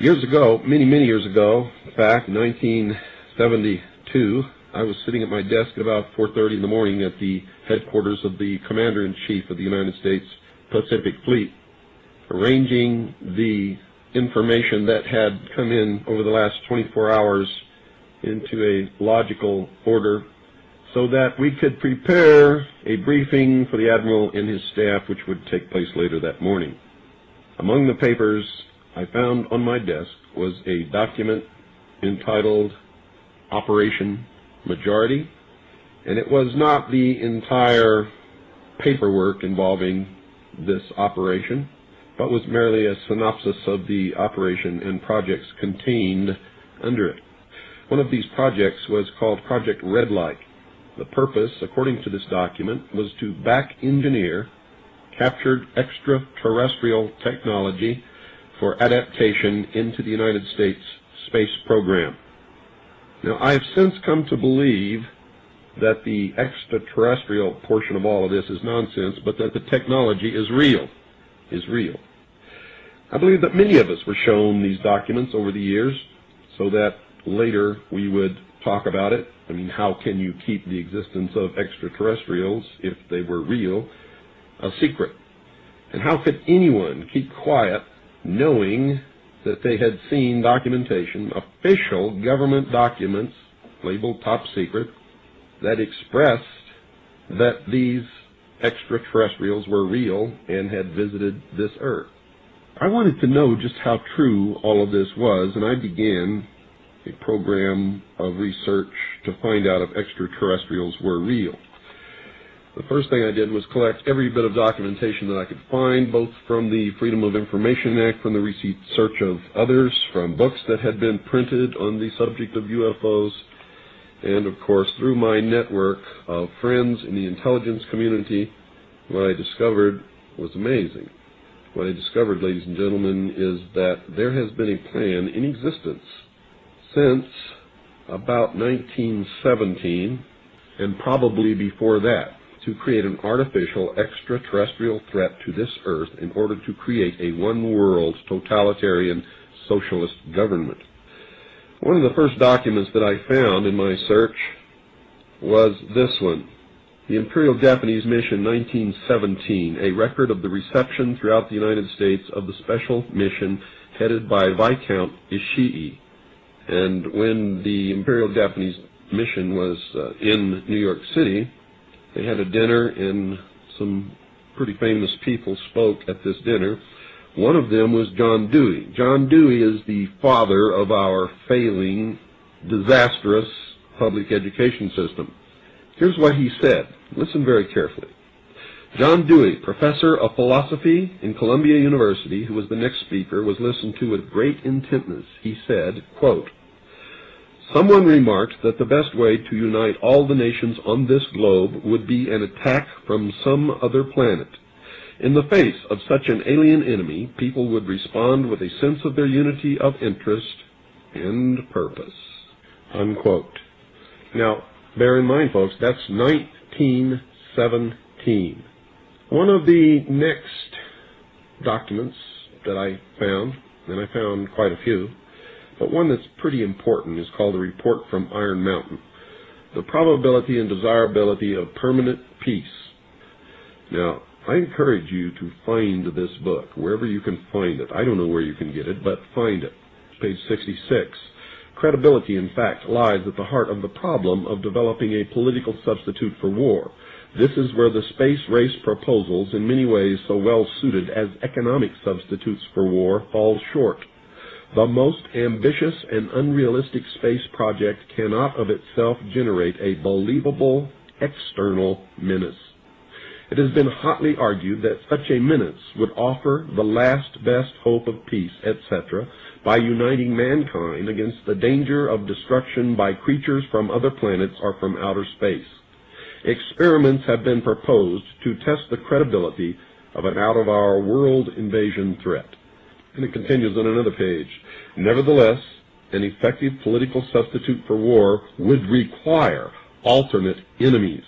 Years ago, many years ago, in fact, 1972, I was sitting at my desk at about 4:30 in the morning at the headquarters of the Commander-in-Chief of the United States Pacific Fleet, arranging the information that had come in over the last 24 hours into a logical order so that we could prepare a briefing for the Admiral and his staff, which would take place later that morning. Among the papers I found on my desk was a document entitled Operation Majority, and it was not the entire paperwork involving this operation, but was merely a synopsis of the operation and projects contained under it. One of these projects was called Project Red Light. The purpose, according to this document, was to back-engineer captured extraterrestrial technology for adaptation into the United States space program. Now, I have since come to believe that the extraterrestrial portion of all of this is nonsense, but that the technology is real. I believe that many of us were shown these documents over the years so that later we would talk about it. I mean, how can you keep the existence of extraterrestrials, if they were real, a secret? And how could anyone keep quiet knowing that they had seen documentation, official government documents labeled top secret, that expressed that these extraterrestrials were real and had visited this earth? I wanted to know just how true all of this was, and I began a program of research to find out if extraterrestrials were real. The first thing I did was collect every bit of documentation that I could find, both from the Freedom of Information Act, from the research of others, from books that had been printed on the subject of UFOs, and of course through my network of friends in the intelligence community. What I discovered was amazing. What I discovered, ladies and gentlemen, is that there has been a plan in existence since about 1917, and probably before that, to create an artificial extraterrestrial threat to this earth in order to create a one-world totalitarian socialist government. One of the first documents that I found in my search was this one, the Imperial Japanese Mission 1917, a record of the reception throughout the United States of the special mission headed by Viscount Ishii. And when the Imperial Japanese Mission was in New York City, they had a dinner, and some pretty famous people spoke at this dinner. One of them was John Dewey. John Dewey is the father of our failing, disastrous public education system. Here's what he said. Listen very carefully. John Dewey, professor of philosophy in Columbia University, who was the next speaker, was listened to with great intentness. He said, quote, "Someone remarked that the best way to unite all the nations on this globe would be an attack from some other planet. In the face of such an alien enemy, people would respond with a sense of their unity of interest and purpose." Unquote. Now, bear in mind, folks, that's 1917. One of the next documents that I found, and I found quite a few, but one that's pretty important, is called the Report from Iron Mountain, the probability and desirability of permanent peace. Now, I encourage you to find this book, wherever you can find it. I don't know where you can get it, but find it. Page 66. Credibility, in fact, lies at the heart of the problem of developing a political substitute for war. This is where the space race proposals, in many ways so well suited as economic substitutes for war, fall short. The most ambitious and unrealistic space project cannot of itself generate a believable external menace. It has been hotly argued that such a menace would offer the last best hope of peace, etc., by uniting mankind against the danger of destruction by creatures from other planets or from outer space. Experiments have been proposed to test the credibility of an out-of-our-world invasion threat. And it continues on another page. Nevertheless, an effective political substitute for war would require alternate enemies,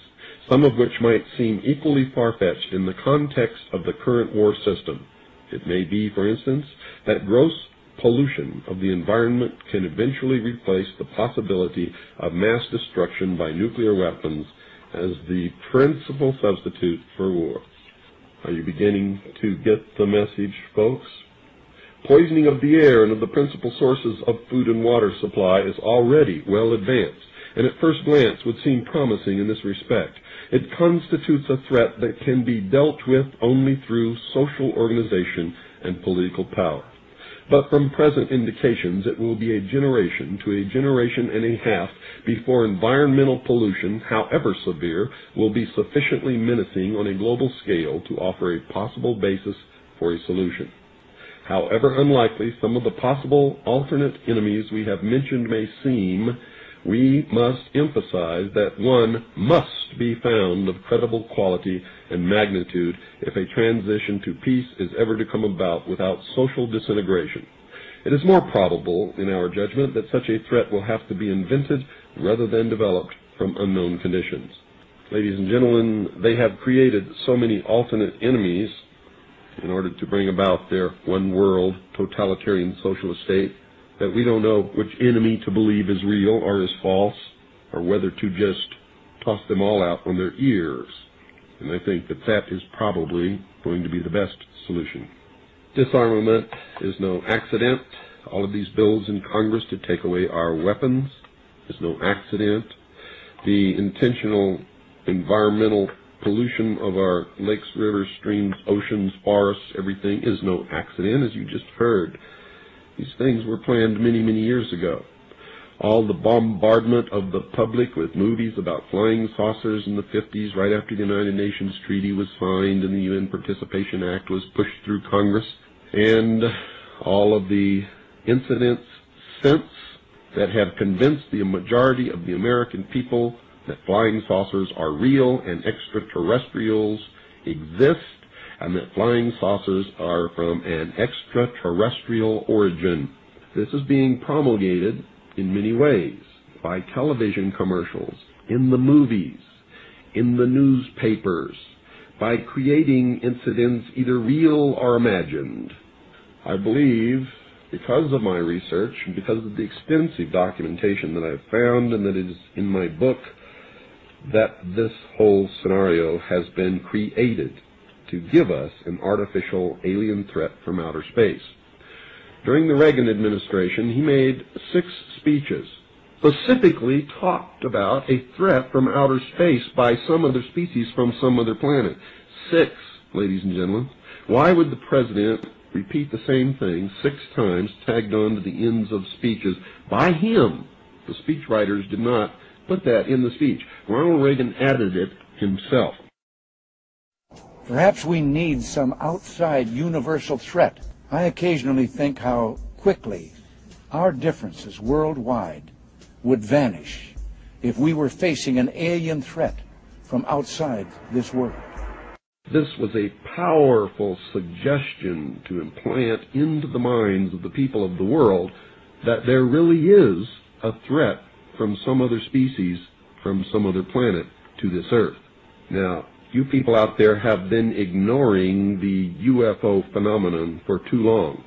some of which might seem equally far-fetched in the context of the current war system. It may be, for instance, that gross pollution of the environment can eventually replace the possibility of mass destruction by nuclear weapons as the principal substitute for war. Are you beginning to get the message, folks? Poisoning of the air and of the principal sources of food and water supply is already well advanced, and at first glance would seem promising in this respect. It constitutes a threat that can be dealt with only through social organization and political power. But from present indications, it will be a generation to a generation and a half before environmental pollution, however severe, will be sufficiently menacing on a global scale to offer a possible basis for a solution. However unlikely some of the possible alternate enemies we have mentioned may seem, we must emphasize that one must be found of credible quality and magnitude if a transition to peace is ever to come about without social disintegration. It is more probable, in our judgment, that such a threat will have to be invented rather than developed from unknown conditions. Ladies and gentlemen, they have created so many alternate enemies in order to bring about their one-world totalitarian socialist state that we don't know which enemy to believe is real or is false, or whether to just toss them all out on their ears. And I think that that is probably going to be the best solution. Disarmament is no accident. All of these bills in Congress to take away our weapons is no accident. The intentional environmental pollution of our lakes, rivers, streams, oceans, forests, everything is no accident, as you just heard. These things were planned many, many years ago. All the bombardment of the public with movies about flying saucers in the 50s, right after the United Nations Treaty was signed and the UN Participation Act was pushed through Congress, and all of the incidents since that have convinced the majority of the American people that flying saucers are real and extraterrestrials exist, and that flying saucers are from an extraterrestrial origin. This is being promulgated in many ways, by television commercials, in the movies, in the newspapers, by creating incidents either real or imagined. I believe, because of my research and because of the extensive documentation that I've found and that is in my book, that this whole scenario has been created to give us an artificial alien threat from outer space. During the Reagan administration, he made 6 speeches, specifically talked about a threat from outer space by some other species from some other planet. 6, ladies and gentlemen. Why would the president repeat the same thing 6 times, tagged on to the ends of speeches by him? The speechwriters did not put that in the speech. Ronald Reagan added it himself. Perhaps we need some outside universal threat. I occasionally think how quickly our differences worldwide would vanish if we were facing an alien threat from outside this world. This was a powerful suggestion to implant into the minds of the people of the world that there really is a threat from some other species, from some other planet to this earth. Now, you people out there have been ignoring the UFO phenomenon for too long.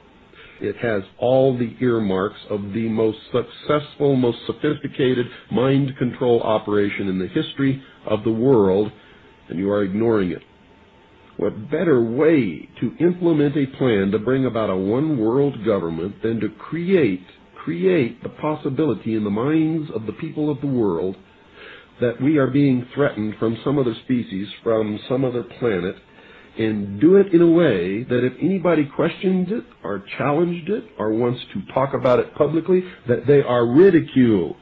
It has all the earmarks of the most successful, most sophisticated mind control operation in the history of the world, and you are ignoring it. What better way to implement a plan to bring about a one-world government than to create the possibility in the minds of the people of the world that we are being threatened from some other species, from some other planet, and do it in a way that if anybody questions it or challenged it or wants to talk about it publicly, that they are ridiculed.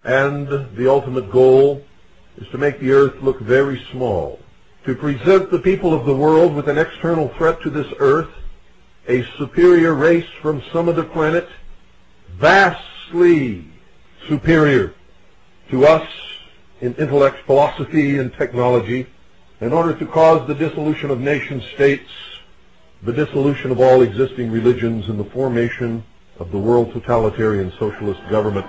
And the ultimate goal is to make the earth look very small, to present the people of the world with an external threat to this earth, a superior race from some other planet, vastly superior to us in intellect, philosophy, and technology, in order to cause the dissolution of nation-states, the dissolution of all existing religions, and the formation of the world totalitarian socialist government